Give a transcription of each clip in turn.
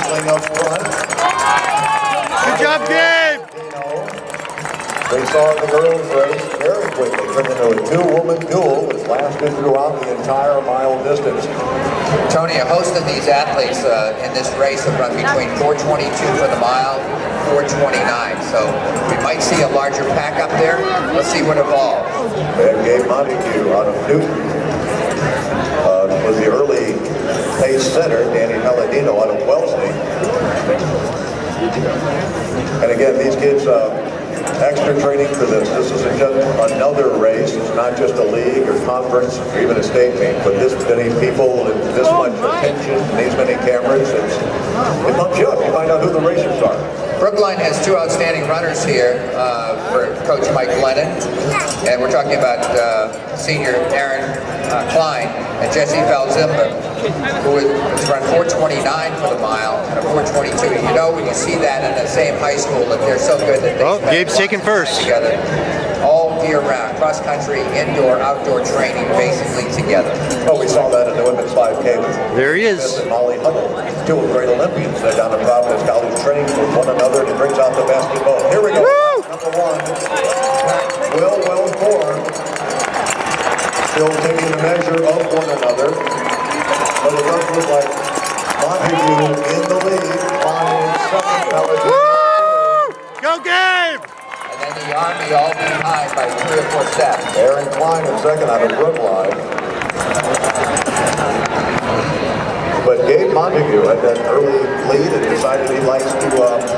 battling up front. Good job, Gabe! We saw the girls race very quickly turn into a two-woman duel, which lasted throughout the entire mile distance. Tony, a host of these athletes in this race have run between 4:22 for the mile, 4:29. So we might see a larger pack up there. Let's see what evolves. We have Gabe Montague out of Newton. Was the early pace center, Danny Palladino out of Wellesley. And again, these kids, extra training for this. This isn't just another race. It's not just a league or conference or even a state meet, but this many people and this much attention, these many cameras. It pumps you up. You find out who the racers are. Brookline has two outstanding runners here for Coach Mike Lennon, and we're talking about senior Aaron Klein and Jesse Valzimba, who has run 4:29 for the mile and a 4:22. You know, when you see that in the same high school, that they're so good that they Gabe's taking first together all year round, cross country, indoor, outdoor training, basically together. Oh, we saw that in the women's 5K. There he is. And Molly Huddle, two great Olympians. They're down at Providence College training with one another, and it brings out the best in both. Here we go. Woo! Number one, well formed. Still taking the measure of one another. But it does look like Montague in the lead, Klein in second. Woo! Go, Gabe! And then the Army all behind by 3 or 4 steps. Aaron Klein in second out of Brookline. But Gabe Montague had that early lead and decided he likes to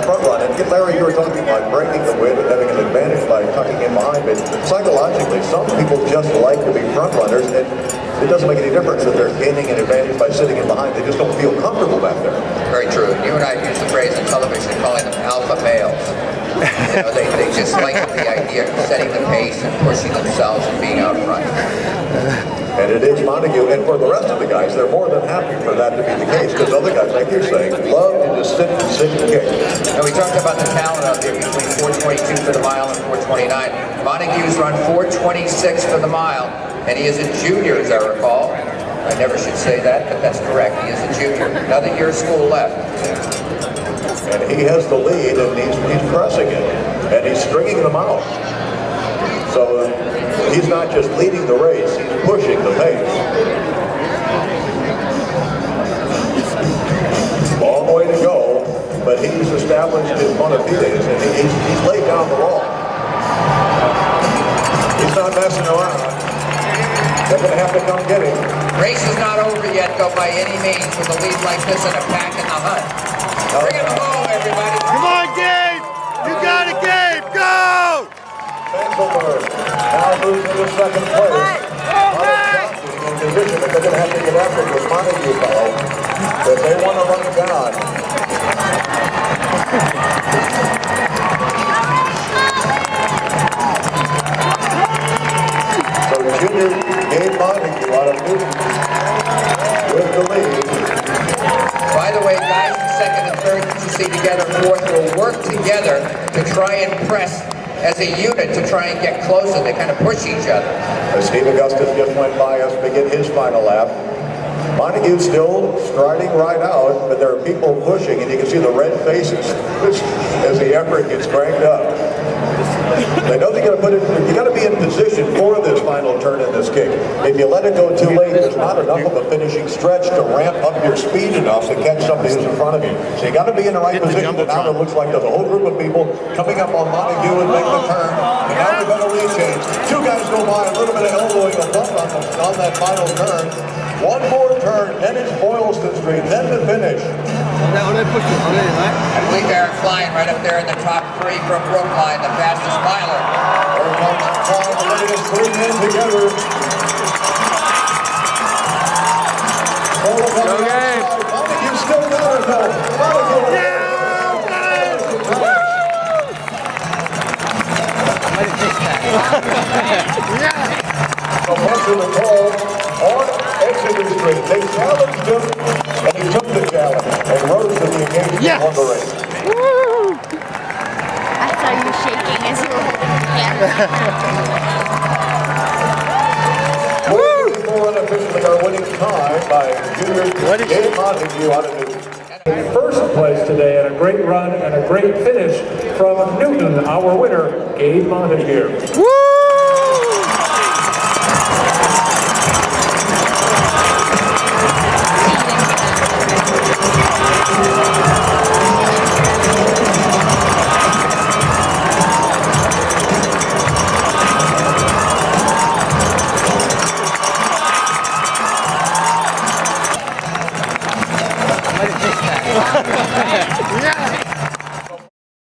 front run. And Larry, you were talking about breaking the wind and having an advantage by tucking in behind. But psychologically, some people just like to be front runners, and it doesn't make any difference that they're gaining an advantage by sitting in behind. They just don't feel comfortable back there. Very true. You and I use the phrase in television calling them alpha males. You know, they just like the idea of setting the pace and pushing themselves and being out front. And it is Montague, and for the rest of the guys, they're more than happy for that to be the case, because other guys, like you're saying, love to just sit and kick. And we talked about the talent out there between 4:22 for the mile and 4:29. Montague's run 4:26 for the mile, and he is a junior, as I recall. I never should say that, but that's correct. He is a junior. Another year of school left. And he has the lead, and he's pressing it, and he's stringing them out. So he's not just leading the race, he's pushing the pace. Long way to go, but he's established his bona fides, and he's laid down the law. He's not messing around. They're going to have to come get him. Race is not over yet, though, by any means, with a lead like this and a pack in the hunt. Bring it home, everybody. Come on, Gabe! You got it, Gabe! Go! Benzelberg now moves into second place. In position, but they're going to have to get after it with Montague, fellow, if they want to run down. So junior Gabe Montague out of Newton with the lead. By the way, guys in second and third that you see together, fourth, will work together to try and press as a unit to try and get closer. They kind of push each other. As Steve Augustus just went by us to begin his final lap. Montague still striding right out, but there are people pushing, and you can see the red faces as the effort gets cranked up. They know they got to put it. You got to be in position for this final turn in this kick. If you let it go too late, there's not enough of a finishing stretch to ramp up your speed enough to catch somebody who's in front of you. So you got to be in the right position. But now it looks like there's a whole group of people coming up on Montague and make the turn. And now we've got a lead change. Two guys go by, a little bit of elbowing a bump on that final turn. One more turn, then it's Boylston Street, then the finish. I believe Aaron Klein right up there in the top 3 from Brookline, the fastest miler. Here comes Klein, look at his 3 men together. Okay. Montague still got it though. Montague. So Spencer the call on Exeter Street. They challenged him, and he took the challenge and rose to the occasion and won the race. Woo! I saw you shaking as you were Woo! More unofficially our winning time by junior Gabe Montague out of Newton. First place today and a great run and a great finish from Newton, our winner, Gabe Montague. Woo!